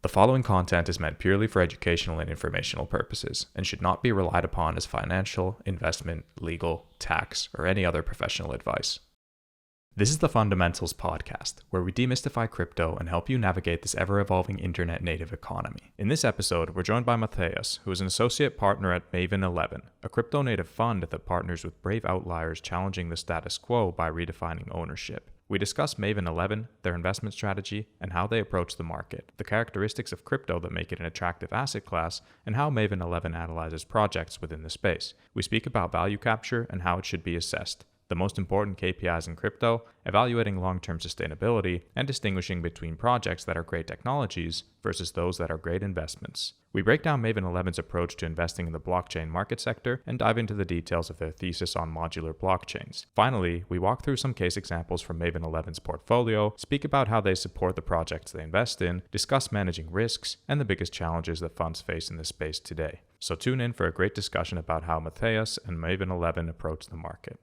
The following content is meant purely for educational and informational purposes and should not be relied upon as financial, investment, legal, tax, or any other professional advice. This is the Fundamentals podcast, where we demystify crypto and help you navigate this ever-evolving internet-native economy. In this episode, we're joined by Mathijs, who is an associate partner at Maven 11, a crypto-native fund that partners with brave outliers challenging the status quo by redefining ownership. We discuss Maven 11, their investment strategy, and how they approach the market, the characteristics of crypto that make it an attractive asset class, and how Maven 11 analyzes projects within the space. We speak about value capture and how it should be assessed, the most important KPIs in crypto, evaluating long-term sustainability, and distinguishing between projects that are great technologies versus those that are great investments. We break down Maven 11's approach to investing in the blockchain market sector and dive into the details of their thesis on modular blockchains. Finally, we walk through some case examples from Maven 11's portfolio, speak about how they support the projects they invest in, discuss managing risks, and the biggest challenges that funds face in this space today. So tune in for a great discussion about how Mathijs and Maven 11 approach the market.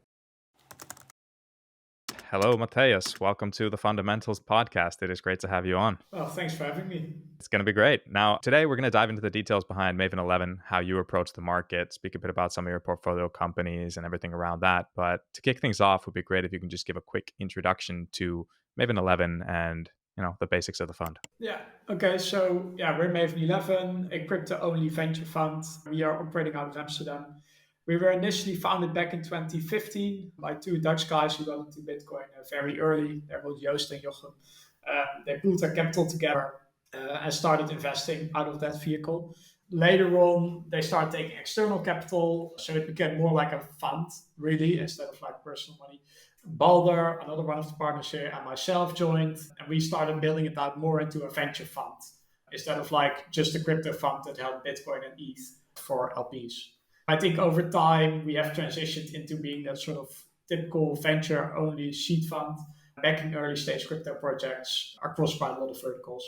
Hello, Mathijs. Welcome to the Fundamentals podcast. It is great to have you on. Well, thanks for having me. It's going to be great. Now, today we're going to dive into the details behind Maven 11, how you approach the market, speak a bit about some of your portfolio companies and everything around that. But to kick things off, it would be great if you can just give a quick introduction to Maven 11 and the basics of the fund. Okay. So we're Maven 11, a crypto-only venture fund. We are operating out of Amsterdam. We were initially founded back in 2015 by two Dutch guys who got into Bitcoin very early. They're both Joost and Jochem. They pooled their capital together and started investing out of that vehicle. Later on, they started taking external capital, so it became more like a fund, really, instead of like personal money. Balder, another one of the partners here, and myself joined, and we started building it out more into a venture fund, instead of like just a crypto fund that held Bitcoin and ETH for LPs. I think over time, we have transitioned into being that sort of typical venture-only seed fund, backing early-stage crypto projects across quite a lot of verticals.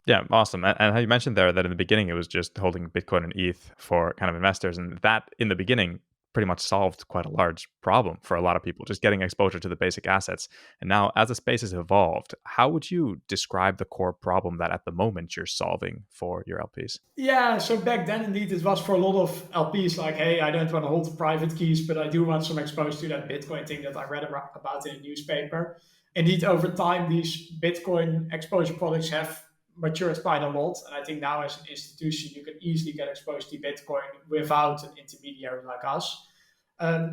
Yeah, awesome. And how you mentioned there that in the beginning, it was just holding Bitcoin and ETH for kind of investors. And that in the beginning pretty much solved quite a large problem for a lot of people, just getting exposure to the basic assets. And now as the space has evolved, how would you describe the core problem that at the moment you're solving for your LPs? Yeah, so back then, indeed, it was for a lot of LPs like, hey, I don't want to hold the private keys, but I do want some exposure to that Bitcoin thing that I read about in a newspaper. Indeed, over time, these Bitcoin exposure products have matured quite a lot. And I think now as an institution, you can easily get exposed to Bitcoin without an intermediary like us.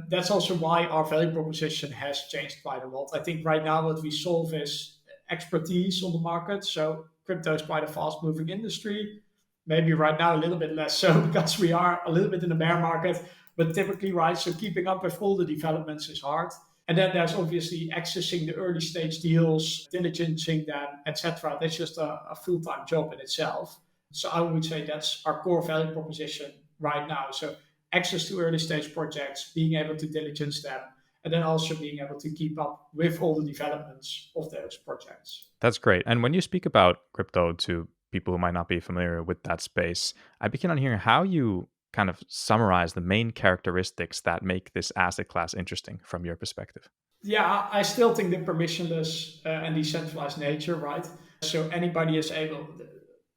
That's also why our value proposition has changed quite a lot. I think right now what we solve is expertise on the market. So crypto is quite a fast moving industry. Maybe right now a little bit less so because we are a little bit in the bear market, but typically, right, so keeping up with all the developments is hard. And then there's obviously accessing the early stage deals, diligencing them, etc. That's just a full-time job in itself. So I would say that's our core value proposition right now. So access to early stage projects, being able to diligence them, and then also being able to keep up with all the developments of those projects. That's great. And when you speak about crypto to people who might not be familiar with that space, I begin on hearing how you kind of summarize the main characteristics that make this asset class interesting from your perspective. Yeah, I still think the permissionless and decentralized nature, right? So anybody is able,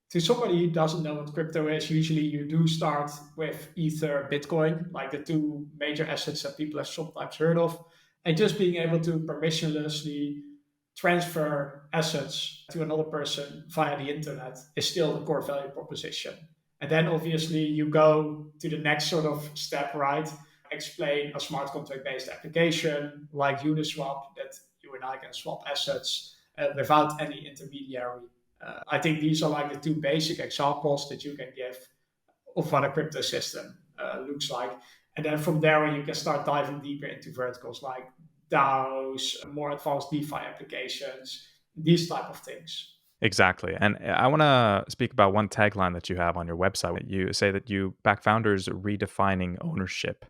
to somebody who doesn't know what crypto is, usually you do start with Ether, Bitcoin, like the two major assets that people have sometimes heard of. And just being able to permissionlessly transfer assets to another person via the internet is still the core value proposition. And then obviously you go to the next sort of step, right? Explain a smart contract based application like Uniswap that you and I can swap assets without any intermediary. I think these are like the two basic examples that you can give of what a crypto system looks like. And then from there, you can start diving deeper into verticals like DAOs, more advanced DeFi applications, these type of things. Exactly. And I want to speak about one tagline that you have on your website. You say that you back founders redefining ownership.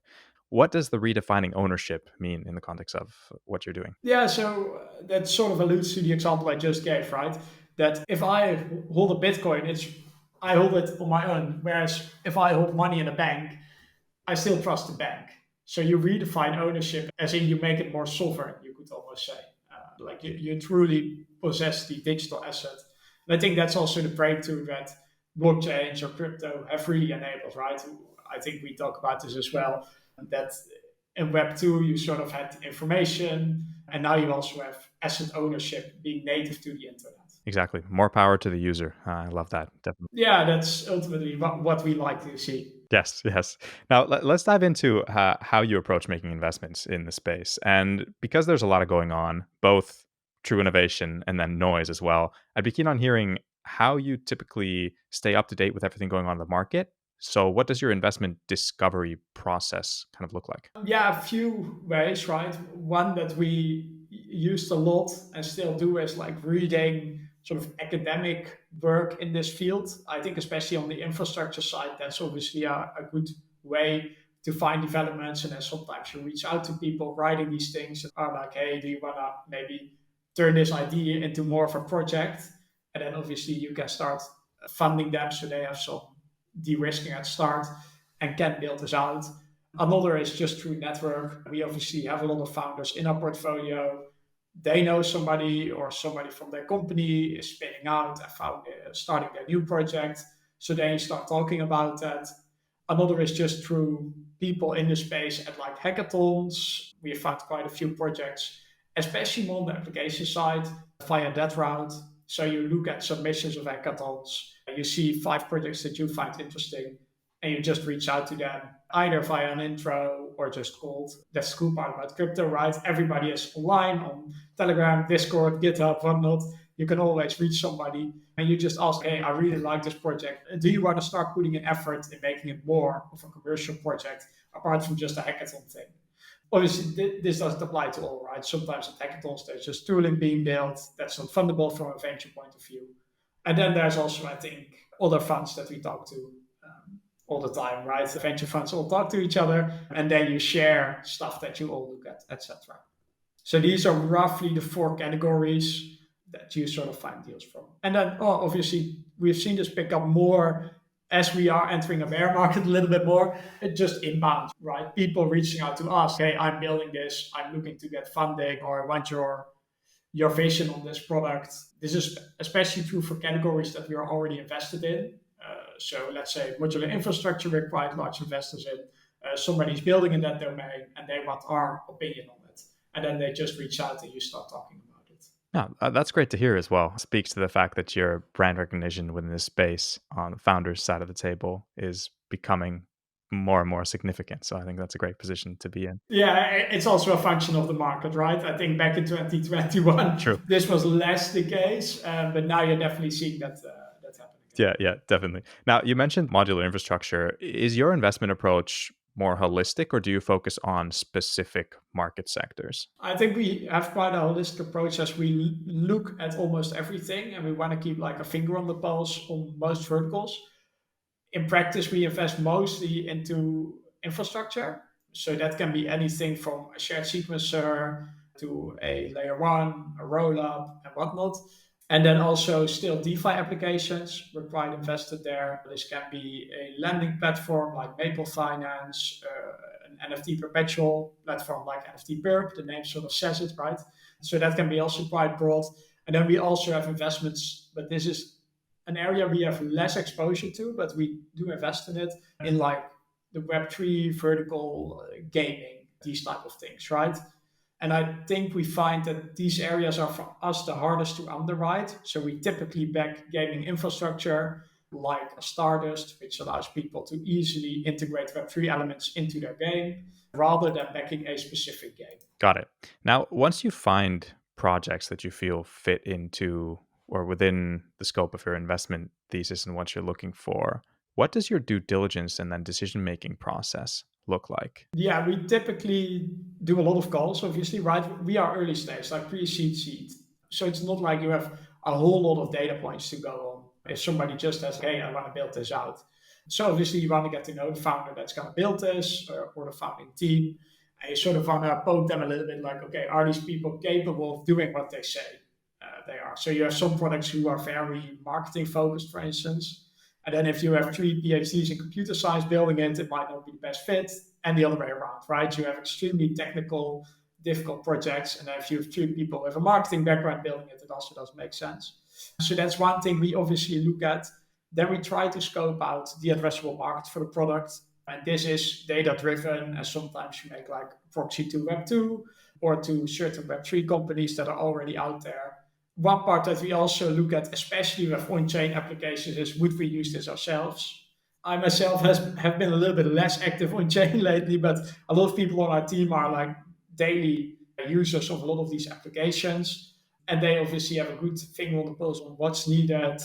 What does the redefining ownership mean in the context of what you're doing? Yeah, so that sort of alludes to the example I just gave, right? That if I hold a Bitcoin, I hold it on my own. Whereas if I hold money in a bank, I still trust the bank. So you redefine ownership as in you make it more sovereign, you could almost say. Like you truly possess the digital asset And I think that's also the breakthrough that blockchains or crypto have really enabled, right? I think we talk about this as well, that in Web 2, you sort of had information, and now you also have asset ownership being native to the internet. Exactly. More power to the user. I love that. Definitely. Yeah, that's ultimately what we like to see. Yes, yes. Now let's dive into how you approach making investments in the space. And because there's a lot of going on, both true innovation and then noise as well, I'd be keen on hearing how you typically stay up to date with everything going on in the market. So, what does your investment discovery process kind of look like? Yeah, a few ways, right? One that we used a lot and still do is like reading sort of academic work in this field. I think, especially on the infrastructure side, that's obviously a good way to find developments. And then sometimes you reach out to people writing these things and are like, hey, do you want to maybe turn this idea into more of a project? And then obviously you can start funding them so they have some de risking at start and can build this out. Another is just through network. We obviously have a lot of founders in our portfolio. They know somebody or somebody from their company is spinning out and starting their new project. So they start talking about that. Another is just through people in the space at like hackathons. We have found quite a few projects, especially more on the application side via that route. So you look at submissions of hackathons, you see 5 projects that you find interesting, and you just reach out to them either via an intro or just cold. That's the cool part about crypto, right? Everybody is online on Telegram, Discord, GitHub, whatnot. You can always reach somebody and you just ask, hey, I really like this project. Do you want to start putting an effort in making it more of a commercial project apart from just a hackathon thing? Obviously, this doesn't apply to all, right? Sometimes at hackathons, there's just tooling being built that's not fundable from a venture point of view. And then there's also, I think, other funds that we talk to all the time, right? The venture funds all talk to each other, and then you share stuff that you all look at, etc. So these are roughly the 4 categories that you sort of find deals from. And then, obviously, we've seen this pick up more as we are entering a bear market a little bit more. It just inbound, right? People reaching out to us, hey, I'm building this, I'm looking to get funding, or I want your vision on this product. This is especially true for categories that we are already invested in. So let's say modular infrastructure, we're quite large investors in. Somebody's building in that domain and they want our opinion on it. And then they just reach out and you start talking about it. Yeah, that's great to hear as well. It speaks to the fact that your brand recognition within this space on the founder's side of the table is becoming more and more significant. So I think that's a great position to be in. Yeah, it's also a function of the market, right? I think back in 2021, True. this was less the case, but now you're definitely seeing that happening. Yeah, definitely. Now, you mentioned modular infrastructure. Is your investment approach more holistic or do you focus on specific market sectors? I think we have quite a holistic approach as we look at almost everything and we want to keep like a finger on the pulse on most verticals. In practice, we invest mostly into infrastructure. So that can be anything from a shared sequencer to a layer one, a roll up, and whatnot. And then also still DeFi applications, we're quite invested there. This can be a lending platform like Maple Finance, an NFT perpetual platform like NFT Perp, the name sort of says it, right? So that can be also quite broad. And then we also have investments, but this is an area we have less exposure to, but we do invest in it in like the Web3 vertical gaming, these type of things, right? And I think we find that these areas are for us the hardest to underwrite. So we typically back gaming infrastructure like Stardust, which allows people to easily integrate Web3 elements into their game rather than backing a specific game. Got it. Now, once you find projects that you feel fit into or within the scope of your investment thesis and what you're looking for, what does your due diligence and then decision-making process look like? Yeah, we typically do a lot of calls, obviously, right? We are early stage, like pre-seed, seed. So it's not like you have a whole lot of data points to go on. If somebody just says, hey, I want to build this out. So obviously you want to get to know the founder that's going to build this or the founding team. And you sort of want to poke them a little bit like, okay, are these people capable of doing what they say they are? So you have some products who are very marketing focused, for instance. And then if you have 3 PhDs in computer science building it, it might not be the best fit. And the other way around, right? You have extremely technical, difficult projects. And if you have 3 people with a marketing background building it, it also doesn't make sense. So that's one thing we obviously look at. Then we try to scope out the addressable market for the product. And this is data driven. And sometimes you make like proxy to Web2 or to certain Web3 companies that are already out there. One part that we also look at, especially with on-chain applications, is would we use this ourselves? I myself have been a little bit less active on chain lately, but a lot of people on our team are like daily users of a lot of these applications. And they obviously have a good finger on the pulse on what's needed,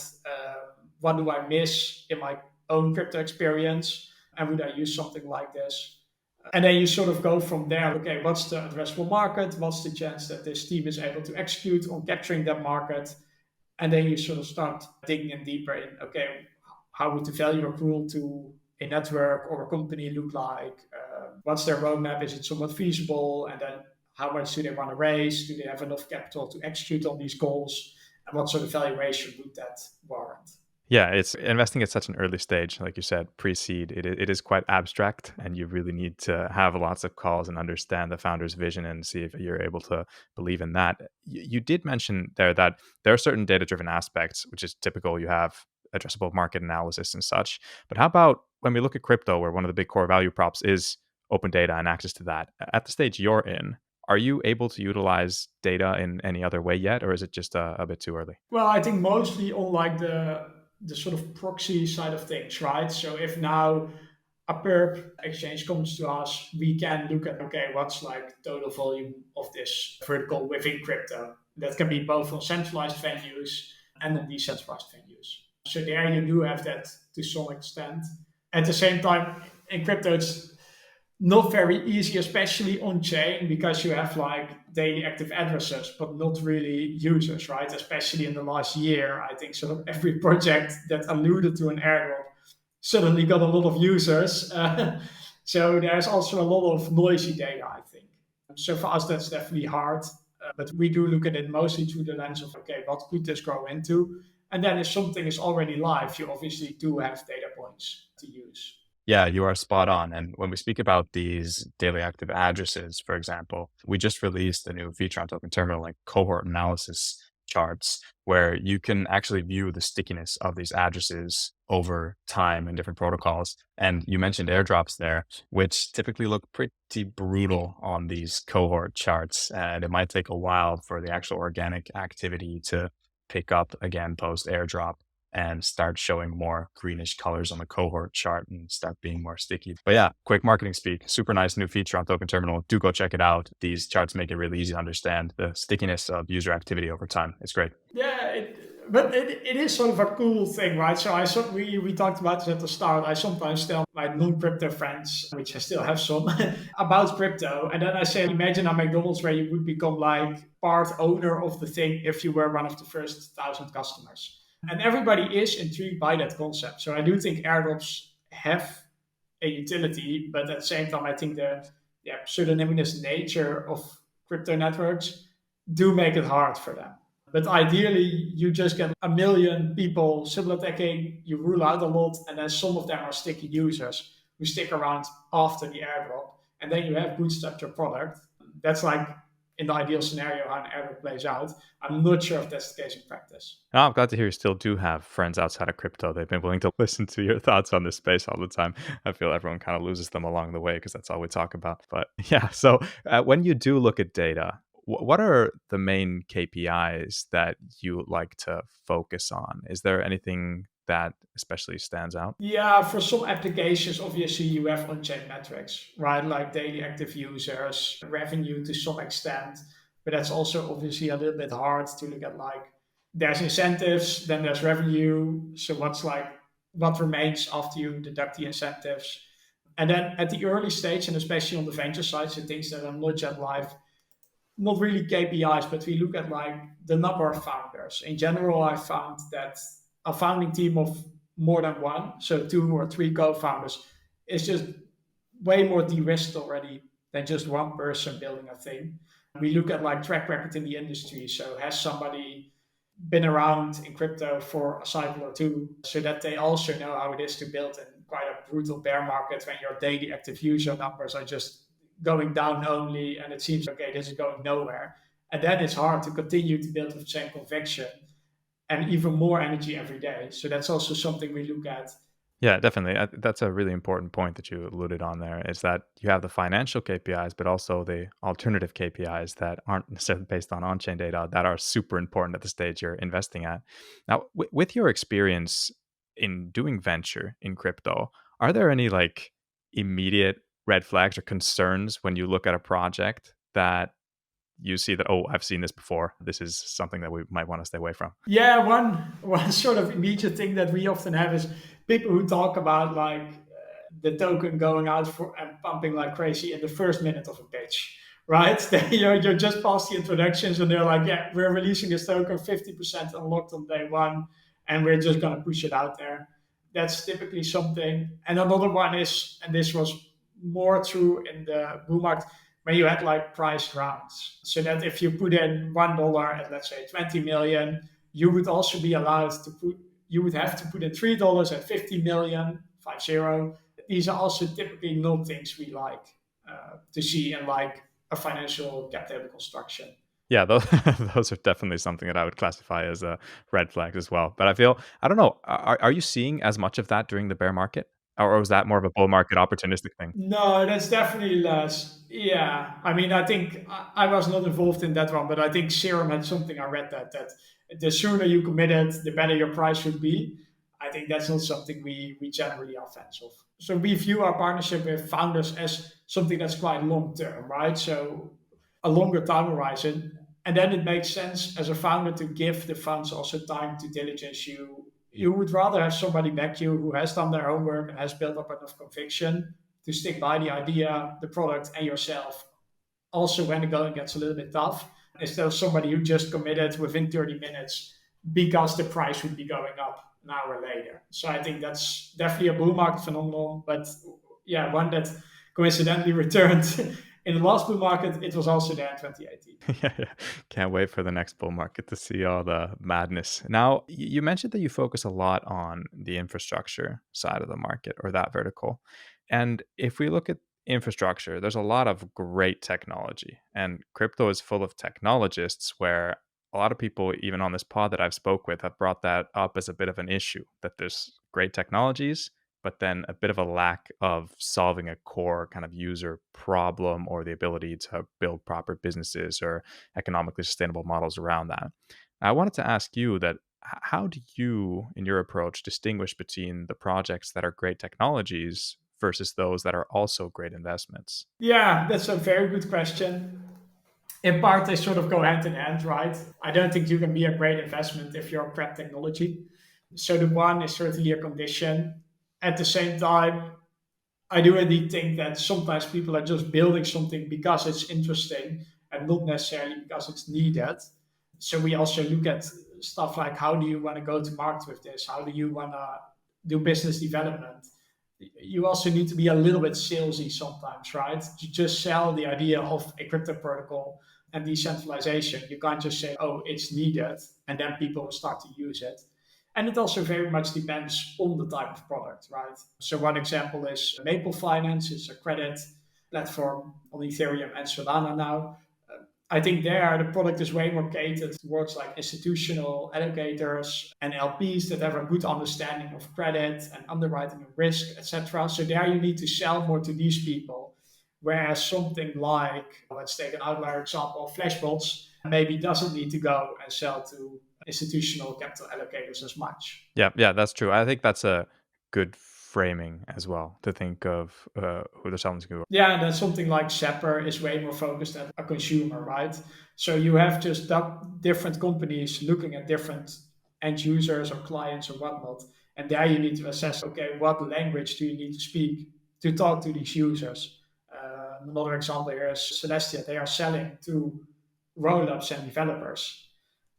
what do I miss in my own crypto experience, and would I use something like this? And then you sort of go from there. Okay, what's the addressable market? What's the chance that this team is able to execute on capturing that market? And then you sort of start digging in deeper in, okay, how would the value accrual to a network or a company look like? What's their roadmap? Is it somewhat feasible? And then how much do they want to raise? Do they have enough capital to execute on these goals? And what sort of valuation would that warrant? Yeah, it's investing at such an early stage, like you said, pre-seed. It is quite abstract, and you really need to have lots of calls and understand the founder's vision and see if you're able to believe in that. You did mention there that there are certain data-driven aspects, which is typical. You have addressable market analysis and such. But how about when we look at crypto, where one of the big core value props is open data and access to that? At the stage you're in, are you able to utilize data in any other way yet, or is it just a bit too early? Well, I think mostly on like the sort of proxy side of things, right? So if now a perp exchange comes to us, we can look at, okay, what's like total volume of this vertical within crypto. That can be both on centralized venues and on decentralized venues. So there you do have that to some extent. At the same time, in crypto, it's not very easy, especially on chain, because you have like daily active addresses, but not really users, right? Especially in the last year, I think sort of every project that alluded to an airdrop suddenly got a lot of users. So there's also a lot of noisy data, I think. So for us, that's definitely hard. But we do look at it mostly through the lens of, okay, what could this grow into? And then if something is already live, you obviously do have data points to use. Yeah, you are spot on. And when we speak about these daily active addresses, for example, we just released a new feature on Token Terminal, like cohort analysis charts, where you can actually view the stickiness of these addresses over time in different protocols. And you mentioned airdrops there, which typically look pretty brutal on these cohort charts. And it might take a while for the actual organic activity to pick up again post airdrop and start showing more greenish colors on the cohort chart and start being more sticky. But yeah, quick marketing speak, super nice new feature on Token Terminal. Do go check it out. These charts make it really easy to understand the stickiness of user activity over time. It's great. Yeah, but it is sort of a cool thing, right? So we talked about this at the start. I sometimes tell my non-crypto friends, which I still have some, about crypto. And then I say, imagine a McDonald's where you would become like part owner of the thing if you were one of the first 1,000 customers. And everybody is intrigued by that concept. So I do think airdrops have a utility, but at the same time, I think the pseudonymous nature of crypto networks do make it hard for them. But ideally, you just get a million people symbol attacking, you rule out a lot, and then some of them are sticky users who stick around after the airdrop, and then you have bootstrapped your product. That's like in the ideal scenario how an airdrop plays out. I'm not sure if that's the case in practice. Now, I'm glad to hear you still do have friends outside of crypto. They've been willing to listen to your thoughts on this space all the time. I feel everyone kind of loses them along the way because that's all we talk about. But yeah, so when you do look at data, what are the main KPIs that you like to focus on? Is there anything that especially stands out? Yeah, for some applications, obviously you have on-chain metrics, right? Like daily active users, revenue to some extent. But that's also obviously a little bit hard to look at, like there's incentives, then there's revenue. So what remains after you deduct the incentives? And then at the early stage, and especially on the venture side, so things that are not yet live, not really KPIs, but we look at like the number of founders. In general, I found that a founding team of more than one, so 2 or 3 co-founders, is just way more de-risked already than just one person building a thing. We look at like track record in the industry. So has somebody been around in crypto for a cycle or 2, so that they also know how it is to build in quite a brutal bear market when your daily active user numbers are just going down only, and it seems, okay, this is going nowhere. And then it's hard to continue to build with the same conviction. and even more energy every day. So that's also something we look at. Yeah, definitely. That's a really important point that you alluded on there is that you have the financial KPIs, but also the alternative KPIs that aren't necessarily based on on-chain data that are super important at the stage you're investing at. Now, with your experience in doing venture in crypto, are there any like immediate red flags or concerns when you look at a project that you see that, oh, I've seen this before. This is something that we might want to stay away from? Yeah, one sort of immediate thing that we often have is people who talk about like the token going out for and pumping like crazy in the first minute of a pitch, right? You're just past the introductions and they're like, yeah, we're releasing this token 50% unlocked on day one, and we're just gonna push it out there. That's typically something. And another one is, and this was more true in the bull market, when you had like priced rounds. So that if you put in $1 at let's say 20 million, you would also be allowed to put, you would have to put in $3 at 50 million, 50. These are also typically not things we like to see in like a financial cap table construction. Yeah, those, those are definitely something that I would classify as a red flag as well. But I feel, I don't know, are you seeing as much of that during the bear market? Or was that more of a bull market opportunistic thing? No, that's definitely less. Yeah, I mean, I think I was not involved in that one, but I think Serum had something. I read that the sooner you committed, the better your price should be. I think that's not something we generally are fans of. So we view our partnership with founders as something that's quite long term, right? So a longer time horizon, and then it makes sense as a founder to give the funds also time to diligence you. You would rather have somebody back you who has done their homework and has built up enough conviction to stick by the idea, the product, and yourself. Also, when the going gets a little bit tough, instead of somebody who just committed within 30 minutes because the price would be going up an hour later. So I think that's definitely a bull market phenomenon, but yeah, one that coincidentally returned in the last bull market. It was also there in 2018. Yeah, can't wait for the next bull market to see all the madness. Now, you mentioned that you focus a lot on the infrastructure side of the market or that vertical. And if we look at infrastructure, there's a lot of great technology, and crypto is full of technologists where a lot of people, even on this pod that I've spoke with, have brought that up as a bit of an issue that there's great technologies, but then a bit of a lack of solving a core kind of user problem or the ability to build proper businesses or economically sustainable models around that. I wanted to ask you that how do you, in your approach, distinguish between the projects that are great technologies versus those that are also great investments? Yeah, that's a very good question. In part, they sort of go hand in hand, right? I don't think you can be a great investment if you're a crap technology. So the one is certainly a condition. At the same time, I do indeed think that sometimes people are just building something because it's interesting and not necessarily because it's needed. So we also look at stuff like how do you want to go to market with this? How do you want to do business development? You also need to be a little bit salesy sometimes, right? To just sell the idea of a crypto protocol and decentralization. You can't just say, oh, it's needed, and then people will start to use it. And it also very much depends on the type of product, right? So one example is Maple Finance. It's a credit platform on Ethereum and Solana now. I think there the product is way more catered towards like institutional allocators and LPs that have a good understanding of credit and underwriting and risk, etc. So there you need to sell more to these people. Whereas something like, let's take an outlier example, Flashbots, maybe doesn't need to go and sell to institutional capital allocators as much. Yeah, that's true. I think that's a good framing as well to think of who they're selling to. Yeah, and then something like Zapper is way more focused at a consumer, right? So you have just different companies looking at different end users or clients or whatnot. And there you need to assess, okay, what language do you need to speak to talk to these users? Another example here is Celestia. They are selling to roll-ups and developers.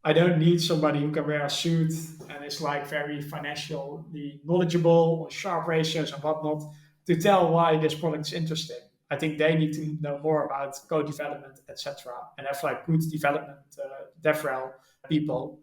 I don't need somebody who can wear a suit and is like very financially knowledgeable on sharp ratios and whatnot to tell why this product is interesting. I think they need to know more about code development, etc., and have like good development DevRel people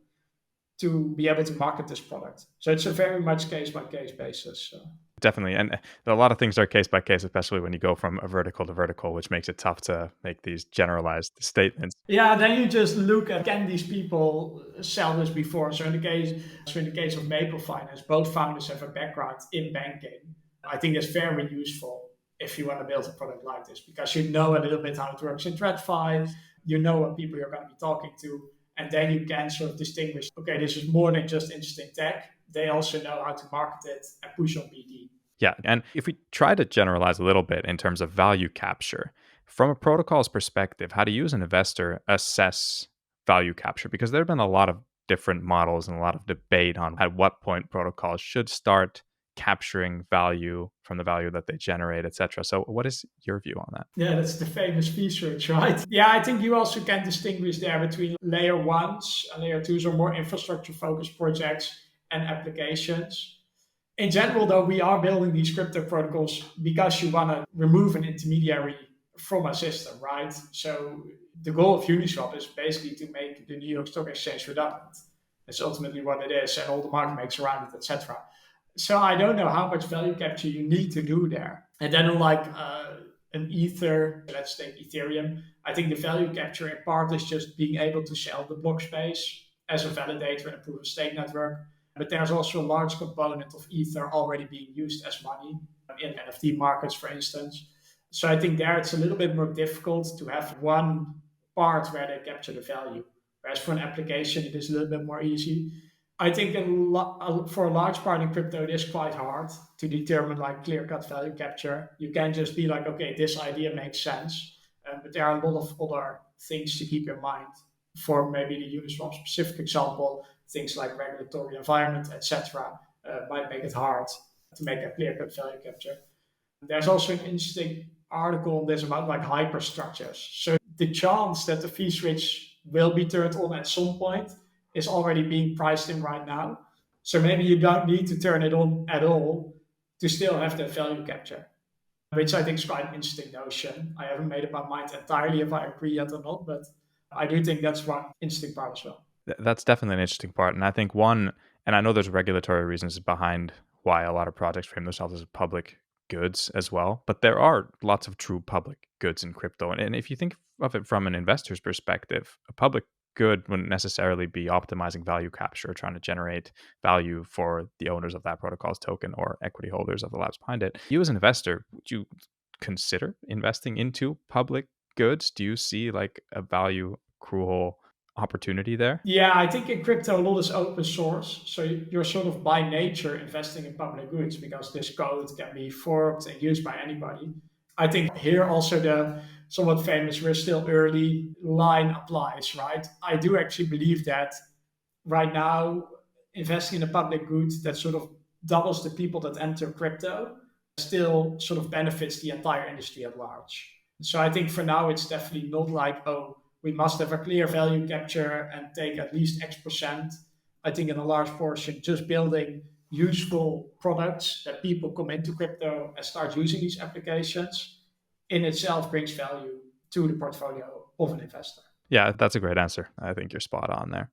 to be able to market this product. So it's a very much case by case basis. So. Definitely. And a lot of things are case by case, especially when you go from a vertical to vertical, which makes it tough to make these generalized statements. Yeah, then you just look at, can these people sell this before? So in the case of Maple Finance, both founders have a background in banking. I think it's very useful if you want to build a product like this, because you know a little bit how it works in TradFi, you know what people you're going to be talking to, and then you can sort of distinguish, okay, this is more than just interesting tech. They also know how to market it and push on BD. Yeah. And if we try to generalize a little bit in terms of value capture, from a protocol's perspective, how do you as an investor assess value capture? Because there have been a lot of different models and a lot of debate on at what point protocols should start capturing value from the value that they generate, etc. So what is your view on that? Yeah, that's the famous research, right? Yeah, I think you also can distinguish there between layer ones and layer twos, or more infrastructure focused projects and applications. In general, though, we are building these crypto protocols because you want to remove an intermediary from a system, right? So the goal of Uniswap is basically to make the New York Stock Exchange redundant. That's ultimately what it is, and all the market makes around it, etc. So I don't know how much value capture you need to do there. And then like an Ether, let's take Ethereum, I think the value capture in part is just being able to sell the block space as a validator in a proof of stake network. But there's also a large component of Ether already being used as money in NFT markets, for instance. So I think there it's a little bit more difficult to have one part where they capture the value. Whereas for an application, it is a little bit more easy. I think for a large part in crypto, it is quite hard to determine like clear-cut value capture. You can just be like, okay, this idea makes sense. But there are a lot of other things to keep in mind. For maybe the Uniswap specific example, things like regulatory environment, etc., might make it hard to make a clear-cut value capture. There's also an interesting article on this about like hyperstructures. So the chance that the fee switch will be turned on at some point is already being priced in right now. So maybe you don't need to turn it on at all to still have that value capture, which I think is quite an interesting notion. I haven't made up my mind entirely if I agree yet or not, but I do think that's one interesting part as well. That's definitely an interesting part. And I think one, and I know there's regulatory reasons behind why a lot of projects frame themselves as public goods as well, but there are lots of true public goods in crypto. And if you think of it from an investor's perspective, a public good wouldn't necessarily be optimizing value capture, trying to generate value for the owners of that protocol's token or equity holders of the labs behind it. You as an investor, would you consider investing into public goods? Do you see like a value accrual opportunity there? Yeah, I think in crypto a lot is open source. So you're sort of by nature investing in public goods because this code can be forked and used by anybody. I think here also the somewhat famous "we're still early" line applies, right? I do actually believe that right now investing in a public good that sort of doubles the people that enter crypto still sort of benefits the entire industry at large. So I think for now it's definitely not like, oh, we must have a clear value capture and take at least X%. I think in a large portion, just building useful products that people come into crypto and start using these applications in itself brings value to the portfolio of an investor. Yeah, that's a great answer. I think you're spot on there.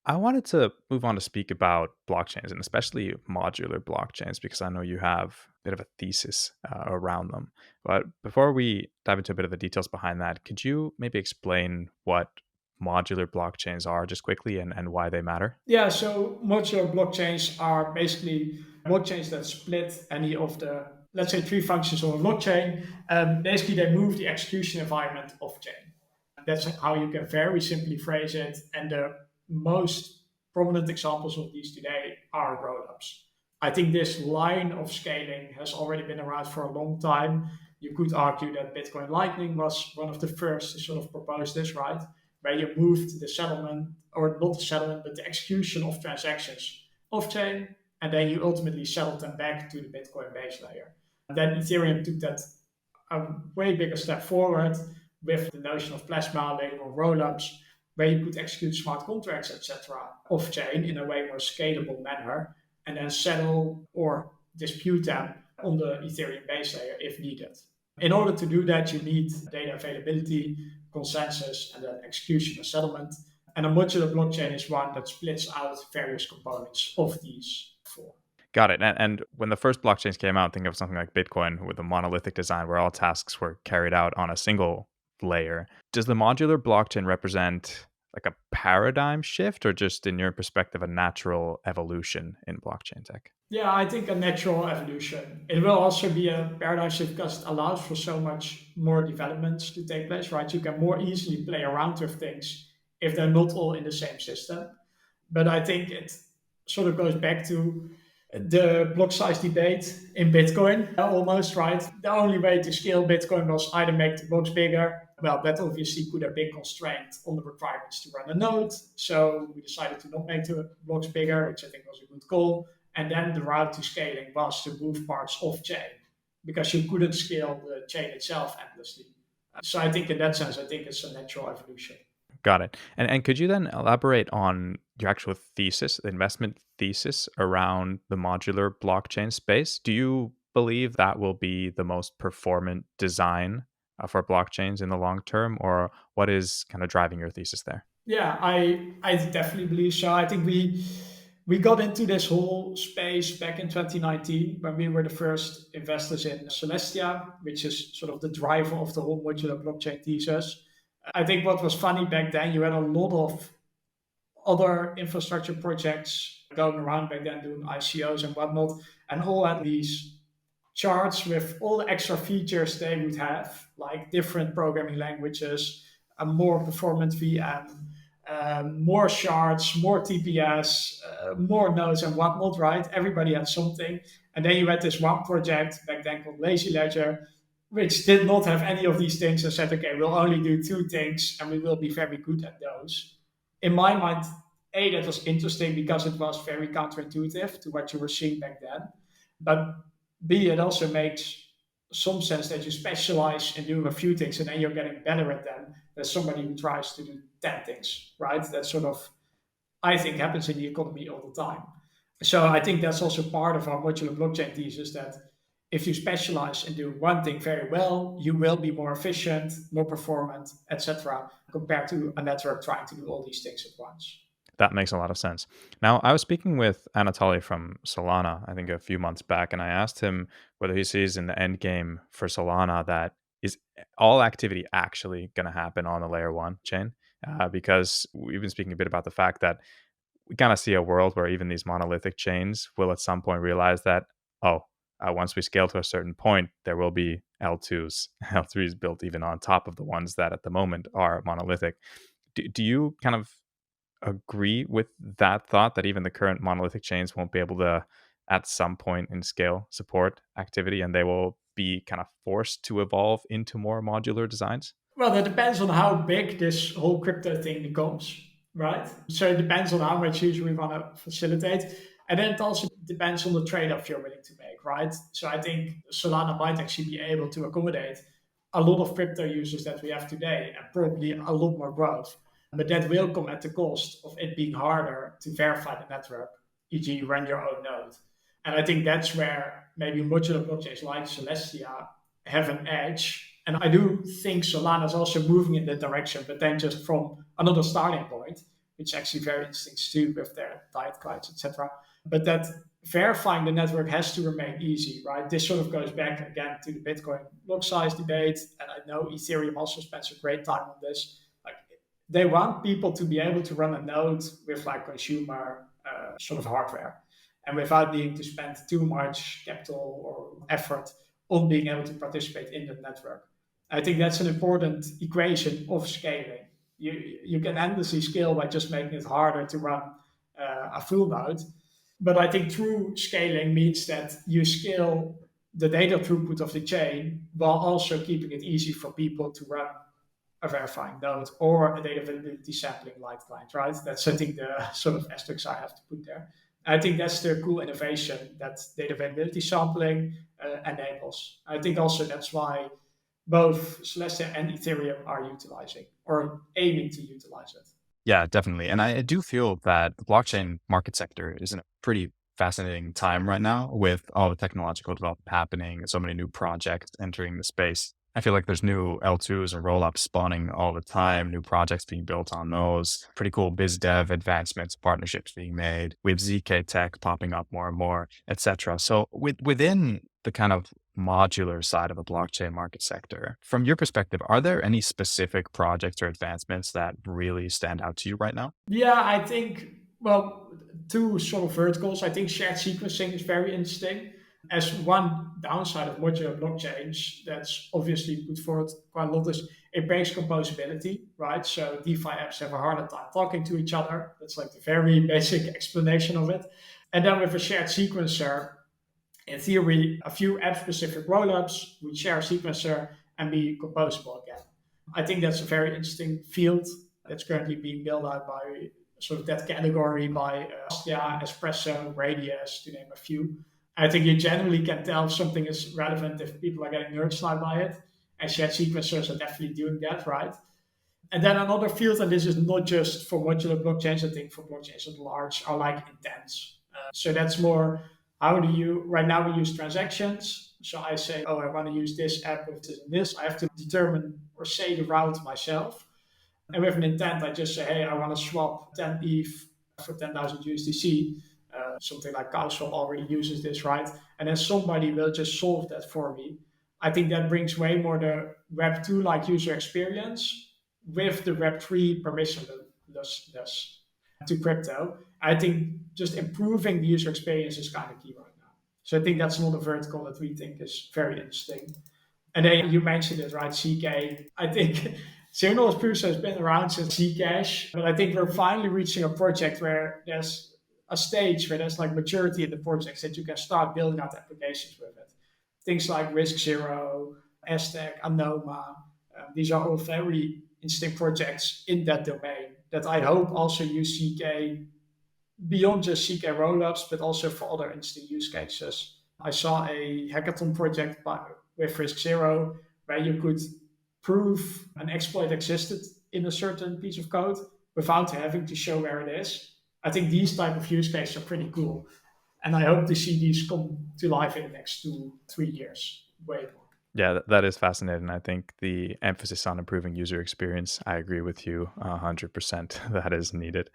I wanted to move on to speak about blockchains and especially modular blockchains because I know you have a bit of a thesis around them. But before we dive into a bit of the details behind that, could you maybe explain what modular blockchains are just quickly and why they matter? Yeah, so modular blockchains are basically blockchains that split any of the, let's say, three functions of a blockchain. Basically, they move the execution environment off chain. That's how you can very simply phrase it. And the most prominent examples of these today are rollups. I think this line of scaling has already been around for a long time. You could argue that Bitcoin Lightning was one of the first to sort of propose this, right? Where you moved the settlement, or not the settlement, but the execution of transactions off chain, and then you ultimately settled them back to the Bitcoin base layer. And then Ethereum took that a way bigger step forward with the notion of plasma, later on rollups, where you could execute smart contracts, etc., off chain in a way more scalable manner, and then settle or dispute them on the Ethereum base layer if needed. In order to do that, you need data availability, consensus, and then execution and settlement. And a modular blockchain is one that splits out various components of these four. Got it. And when the first blockchains came out, think of something like Bitcoin with a monolithic design where all tasks were carried out on a single layer. Does the modular blockchain represent like a paradigm shift or just in your perspective a natural evolution in blockchain tech? Yeah, I think a natural evolution. It will also be a paradigm shift because it allows for so much more developments to take place, right? You can more easily play around with things if they're not all in the same system. But I think it sort of goes back to the block size debate in Bitcoin, almost, right? The only way to scale Bitcoin was either make the blocks bigger. Well, that obviously put a big constraint on the requirements to run a node. So we decided to not make the blocks bigger, which I think was a good call. And then the route to scaling was to move parts off chain because you couldn't scale the chain itself endlessly. So I think in that sense, I think it's a natural evolution. Got it. And could you then elaborate on your actual thesis, the investment thesis around the modular blockchain space? Do you believe that will be the most performant design for blockchains in the long term, or what is kind of driving your thesis there? Yeah, I definitely believe so. I think we got into this whole space back in 2019 when we were the first investors in Celestia, which is sort of the driver of the whole modular blockchain thesis. I think what was funny back then, you had a lot of other infrastructure projects going around back then doing ICOs and whatnot, and all had these charts with all the extra features they would have, like different programming languages, a more performant VM, more shards, more TPS, more nodes and whatnot, right? Everybody had something. And then you had this one project back then called Lazy Ledger, which did not have any of these things and said, okay, we'll only do two things and we will be very good at those. In my mind, A, that was interesting because it was very counterintuitive to what you were seeing back then. But B, it also makes some sense that you specialize in doing a few things and then you're getting better at them than somebody who tries to do 10 things, right? That sort of, I think, happens in the economy all the time. So I think that's also part of our modular blockchain thesis that if you specialize in doing one thing very well, you will be more efficient, more performant, etc., compared to a network trying to do all these things at once. That makes a lot of sense. Now, I was speaking with Anatoly from Solana, I think a few months back, and I asked him whether he sees in the end game for Solana that is all activity actually going to happen on the layer one chain? Because we've been speaking a bit about the fact that we kind of see a world where even these monolithic chains will at some point realize that, oh, once we scale to a certain point, there will be L2s, L3s built even on top of the ones that at the moment are monolithic. Do you kind of agree with that thought that even the current monolithic chains won't be able to, at some point in scale, support activity and they will be kind of forced to evolve into more modular designs? Well, that depends on how big this whole crypto thing becomes, right? So it depends on how much use we want to facilitate. And then it also depends on the trade off you're willing to make, right? So I think Solana might actually be able to accommodate a lot of crypto users that we have today and probably a lot more growth. But that will come at the cost of it being harder to verify the network, e.g., run your own node. And I think that's where maybe modular blockchains like Celestia have an edge. And I do think Solana is also moving in that direction, but then just from another starting point, which is actually very interesting too with their diet guides, etc. But that verifying the network has to remain easy, right? This sort of goes back again to the Bitcoin block size debate. And I know Ethereum also spends a great time on this. Like they want people to be able to run a node with like consumer sort of hardware and without needing to spend too much capital or effort on being able to participate in the network. I think that's an important equation of scaling. You can endlessly scale by just making it harder to run a full node. But I think true scaling means that you scale the data throughput of the chain while also keeping it easy for people to run a verifying node or a data availability sampling light client, right? That's, I think, the sort of asterisks I have to put there. I think that's the cool innovation that data availability sampling enables. I think also that's why both Celestia and Ethereum are utilizing or aiming to utilize it. Yeah, definitely. And I do feel that the blockchain market sector is in a pretty fascinating time right now with all the technological development happening, so many new projects entering the space. I feel like there's new L2s and roll-ups spawning all the time, new projects being built on those, pretty cool biz dev advancements, partnerships being made. We have ZK Tech popping up more and more, etc. So within the kind of modular side of the blockchain market sector, from your perspective, are there any specific projects or advancements that really stand out to you right now? Yeah, I think, well, two sort of verticals. I think shared sequencing is very interesting. As one downside of modular blockchains, that's obviously put forward quite a lot, is it breaks composability, right? So DeFi apps have a harder time talking to each other. That's like the very basic explanation of it. And then with a shared sequencer, in theory, a few app-specific rollups would share a sequencer and be composable again. I think that's a very interesting field that's currently being built out by sort of that category by Astria, Espresso, Radius, to name a few. I think you generally can tell if something is relevant if people are getting nerdslide by it. And shared sequencers are definitely doing that, right? And then another field, and this is not just for modular blockchains, I think for blockchains at large, are like intents. So that's more, how do you, right now we use transactions. So I say, oh, I want to use this app with this and this. I have to determine or say the route myself. And with an intent, I just say, hey, I want to swap 10 ETH for 10,000 USDC. Something like CowSwap already uses this, right? And then somebody will just solve that for me. I think that brings way more the Web2 like user experience with the Web3 permissionless to crypto. I think just improving the user experience is kind of key right now. So I think that's another vertical that we think is very interesting. And then you mentioned it, right? CK. I think Signal Spruce has been around since Zcash, but I think we're finally reaching a project where there's a stage where there's like maturity in the projects that you can start building out applications with it. Things like Risk Zero, Aztec, Anoma. These are all very interesting projects in that domain that I hope also use CK beyond just CK rollups, but also for other interesting use cases. I saw a hackathon project with Risk Zero where you could prove an exploit existed in a certain piece of code without having to show where it is. I think these type of use cases are pretty cool. And I hope to see these come to life in the next 2-3 years. Way more. Yeah, that is fascinating. I think the emphasis on improving user experience, I agree with you 100%. That is needed.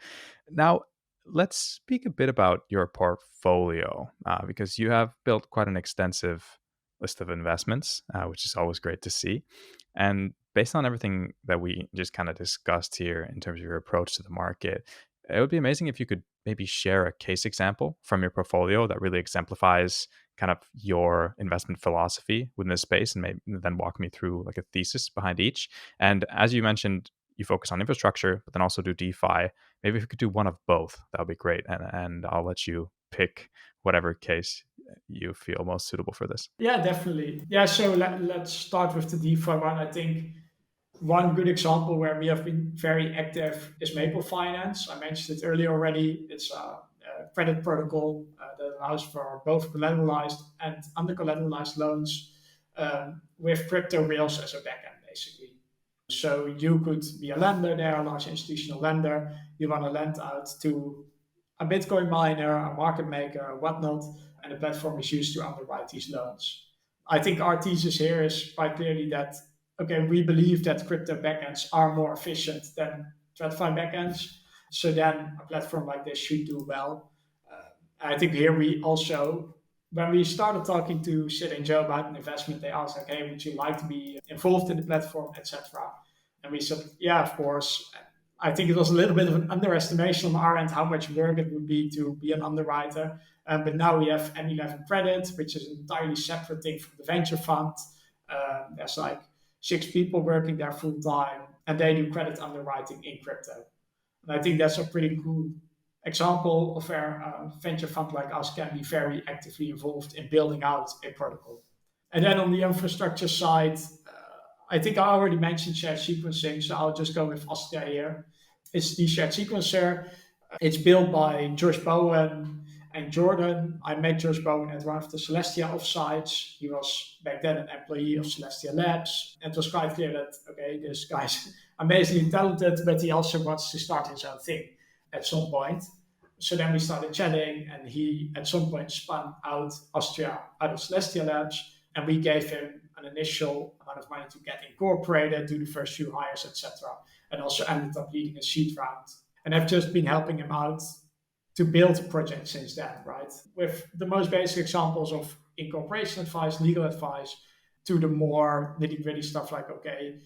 Now, let's speak a bit about your portfolio because you have built quite an extensive list of investments, which is always great to see. And based on everything that we just kind of discussed here in terms of your approach to the market, it would be amazing if you could maybe share a case example from your portfolio that really exemplifies kind of your investment philosophy within this space, and maybe then walk me through like a thesis behind each. And as you mentioned, you focus on infrastructure, but then also do DeFi. Maybe if you could do one of both, that would be great. And I'll let you pick whatever case you feel most suitable for this. Yeah, definitely. Yeah, so let's start with the DeFi one. I think one good example where we have been very active is Maple Finance. I mentioned it earlier already. It's a credit protocol that allows for both collateralized and under-collateralized loans with crypto rails as a backend, basically. So you could be a lender there, a large institutional lender. You want to lend out to a Bitcoin miner, a market maker, or whatnot, and the platform is used to underwrite these loans. I think our thesis here is quite clearly that, okay, we believe that crypto backends are more efficient than TradFi backends. So then a platform like this should do well. I think here we also, when we started talking to Sid and Joe about an investment, they asked like, hey, would you like to be involved in the platform, etc. And we said, yeah, of course. I think it was a little bit of an underestimation on our end how much work it would be to be an underwriter. But now we have M11 Credit, which is an entirely separate thing from the venture fund. There's like 6 people working there full time, and they do credit underwriting in crypto. And I think that's a pretty cool example of where a venture fund like us can be very actively involved in building out a protocol. And then on the infrastructure side, I think I already mentioned shared sequencing, so I'll just go with Astria here. It's the shared sequencer. It's built by Josh Bowen and Jordan. I met Josh Bowen at one of the Celestia offsites. He was back then an employee of Celestia Labs. And it was quite clear that, okay, this guy's amazingly talented, but he also wants to start his own thing at some point. So then we started chatting, and he at some point spun out Astria out of Celestia Labs, and we gave him a an initial amount of money to get incorporated, do the first few hires, etc. And also ended up leading a seed round. And I've just been helping him out to build a project since then, right? With the most basic examples of incorporation advice, legal advice, to the more nitty-gritty stuff like, okay,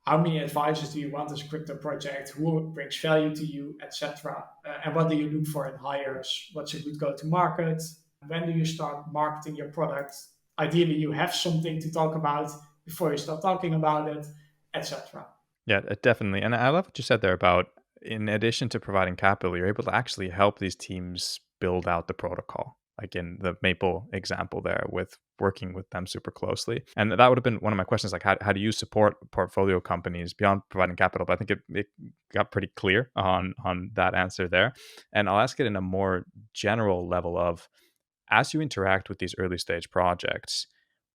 how many advisors do you want as a crypto project? Who brings value to you, etc. And what do you look for in hires? What's a good go-to-market? When do you start marketing your product? Ideally, you have something to talk about before you start talking about it, etc. Yeah, definitely. And I love what you said there about, in addition to providing capital, you're able to actually help these teams build out the protocol. Like in the Maple example there, with working with them super closely. And that would have been one of my questions, like how do you support portfolio companies beyond providing capital? But I think it got pretty clear on that answer there. And I'll ask it in a more general level of, as you interact with these early stage projects,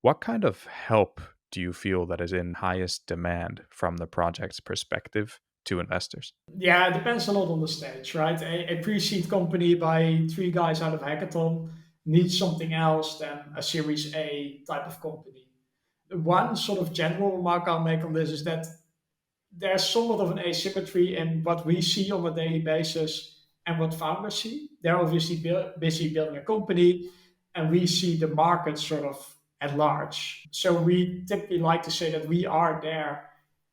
what kind of help do you feel that is in highest demand from the project's perspective to investors? Yeah, it depends a lot on the stage, right? A pre-seed company by 3 guys out of hackathon needs something else than a Series A type of company. One sort of general remark I'll make on this is that there's somewhat of an asymmetry in what we see on a daily basis and what founders see. They're obviously busy building a company, and we see the market sort of at large. So we typically like to say that we are their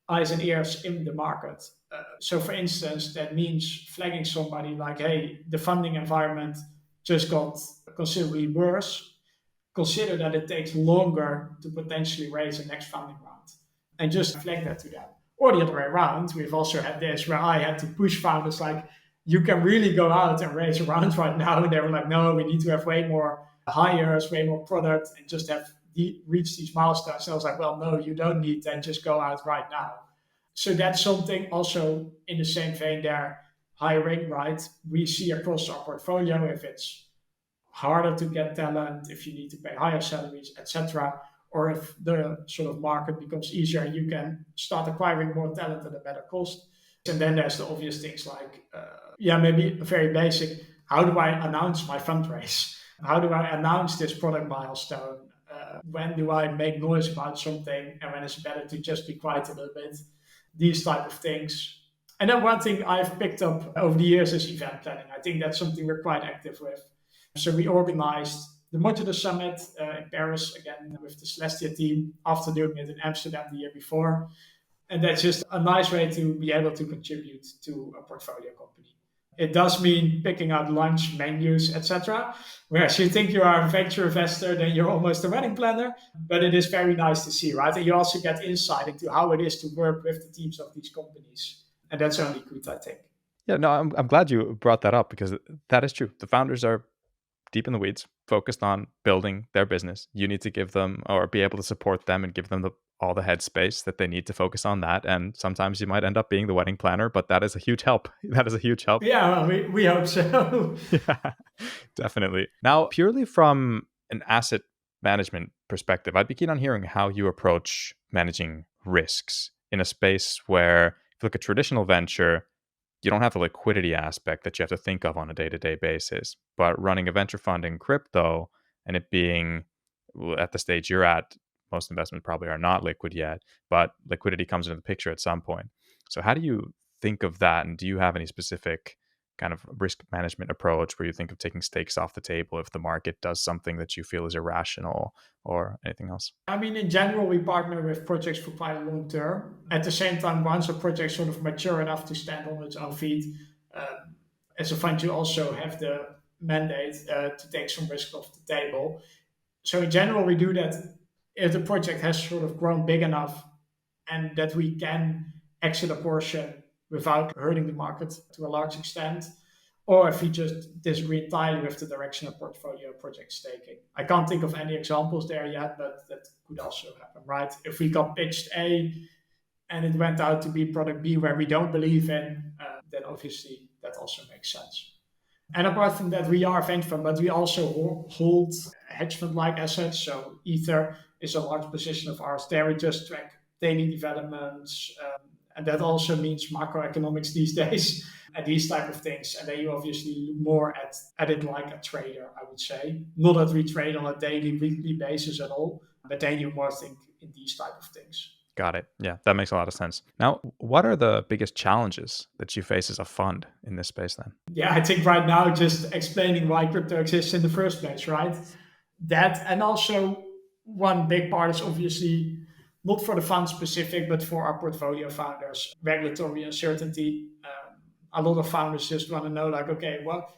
eyes and ears in the market. So for instance, that means flagging somebody like, hey, the funding environment just got considerably worse. Consider that it takes longer to potentially raise a next funding round, and just flag that to them. Or the other way around, we've also had this where I had to push founders like, you can really go out and raise a round right now. And they were like, no, we need to have way more hires, way more product, and just have reach these milestones. And I was like, well, no, you don't need that. Just go out right now. So that's something also in the same vein there, hiring, right? We see across our portfolio if it's harder to get talent, if you need to pay higher salaries, etc., or if the sort of market becomes easier, you can start acquiring more talent at a better cost. And then there's the obvious things like, maybe very basic. How do I announce my fundraise? How do I announce this product milestone? When do I make noise about something? And when it's better to just be quiet a little bit? These type of things. And then one thing I've picked up over the years is event planning. I think that's something we're quite active with. So we organized the Modular Summit in Paris, again, with the Celestia team, after doing it in Amsterdam the year before. And that's just a nice way to be able to contribute to a portfolio company. It does mean picking out lunch menus, etc. Whereas you think you are a venture investor, then you're almost a wedding planner. But it is very nice to see, right? And you also get insight into how it is to work with the teams of these companies. And that's only good, I think. Yeah, no, I'm glad you brought that up, because that is true. The founders are deep in the weeds, focused on building their business. You need to give them, or be able to support them and give them all the headspace that they need to focus on that. And sometimes you might end up being the wedding planner, but that is a huge help. That is a huge help. Yeah, well, we hope so. Yeah, definitely. Now, purely from an asset management perspective, I'd be keen on hearing how you approach managing risks in a space where, if you look at traditional venture, you don't have the liquidity aspect that you have to think of on a day-to-day basis. But running a venture fund in crypto, and it being at the stage you're at, most investments probably are not liquid yet, but liquidity comes into the picture at some point. So how do you think of that? And do you have any specific kind of risk management approach where you think of taking stakes off the table if the market does something that you feel is irrational, or anything else? I mean, in general, we partner with projects for quite a long term. At the same time, once a project sort of mature enough to stand on its own feet, as a fund, you also have the mandate to take some risk off the table. So in general, we do that if the project has sort of grown big enough and that we can exit a portion without hurting the market to a large extent, or if we just disagree entirely with the direction of portfolio project's taking. I can't think of any examples there yet, but that could also happen, right? If we got pitched A and it went out to be product B where we don't believe in, then obviously that also makes sense. And apart from that, we are a venture fund, but we also hold hedge fund-like assets. So Ether is a large position of ours. There we just track daily developments, and that also means macroeconomics these days. and these type of things. And then you obviously look more at it like a trader, I would say. Not that we trade on a daily, weekly basis at all, but then you more think in these type of things. Got it. Yeah, that makes a lot of sense. Now, what are the biggest challenges that you face as a fund in this space then? Yeah, I think right now just explaining why crypto exists in the first place, right? That, and also one big part is obviously not for the fund specific, but for our portfolio founders, regulatory uncertainty. A lot of founders just want to know, like, okay, well,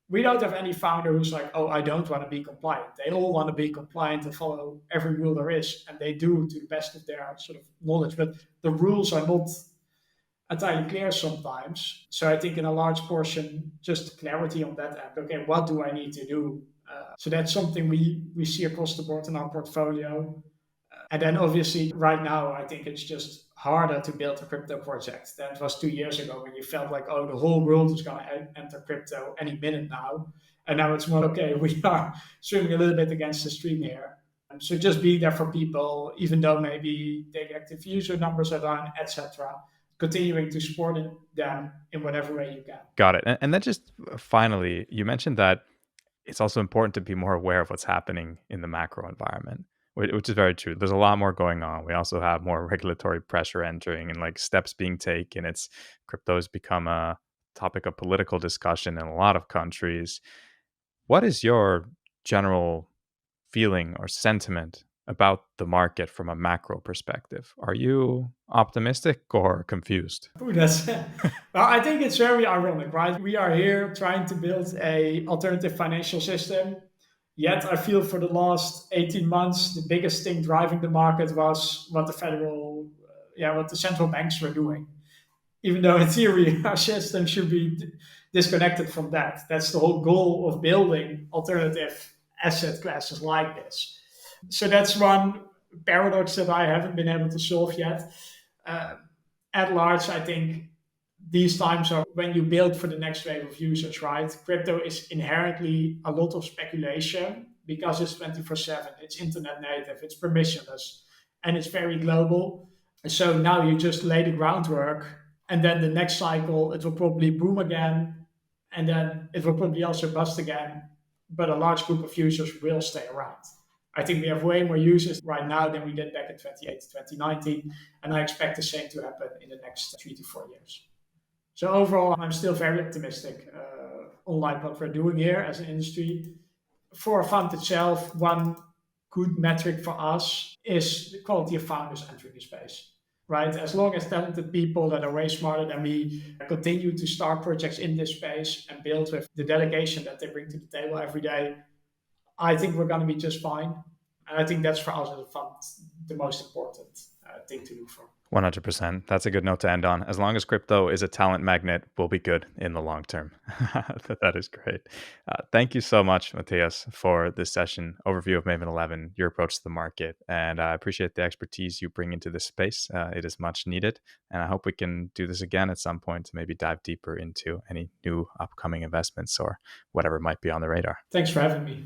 we don't have any founder who's like, oh, I don't want to be compliant. They all want to be compliant and follow every rule there is, and they do to the best of their sort of knowledge. But the rules are not entirely clear sometimes. So I think in a large portion, just clarity on that end. Okay, what do I need to do? So that's something we see across the board in our portfolio. And then obviously right now, I think it's just harder to build a crypto project than it was 2 years ago when you felt like, oh, the whole world is going to enter crypto any minute now. And now it's more, okay, we are swimming a little bit against the stream here. So just be there for people, even though maybe daily active user numbers are down, etc. Continuing to support them in whatever way you can. Got it. And then just finally, you mentioned that it's also important to be more aware of what's happening in the macro environment, which is very true. There's a lot more going on. We also have more regulatory pressure entering and like steps being taken. Crypto has become a topic of political discussion in a lot of countries. What is your general feeling or sentiment about the market from a macro perspective? Are you optimistic or confused? Well, I think it's very ironic, right? We are here trying to build a alternative financial system. Yet I feel for the last 18 months, the biggest thing driving the market was what the central banks were doing. Even though in theory, our system should be disconnected from that. That's the whole goal of building alternative asset classes like this. So that's one paradox that I haven't been able to solve yet. At large, I think these times are when you build for the next wave of users, right? Crypto is inherently a lot of speculation because it's 24/7, it's internet native, it's permissionless, and it's very global. So now you just lay the groundwork, and then the next cycle, it will probably boom again, and then it will probably also bust again, but a large group of users will stay around. I think we have way more users right now than we did back in 2018, 2019, and I expect the same to happen in the next 3 to 4 years. So overall, I'm still very optimistic on like what we're doing here as an industry. For a fund itself, one good metric for us is the quality of founders entering the space, right? As long as talented people that are way smarter than me continue to start projects in this space and build with the dedication that they bring to the table every day, I think we're going to be just fine. And I think that's for us as a fund the most important thing to do for. 100%. That's a good note to end on. As long as crypto is a talent magnet, we'll be good in the long term. That is great. Thank you so much, Matthias, for this session overview of Maven 11, your approach to the market. And I appreciate the expertise you bring into this space. It is much needed. And I hope we can do this again at some point to maybe dive deeper into any new upcoming investments or whatever might be on the radar. Thanks for having me.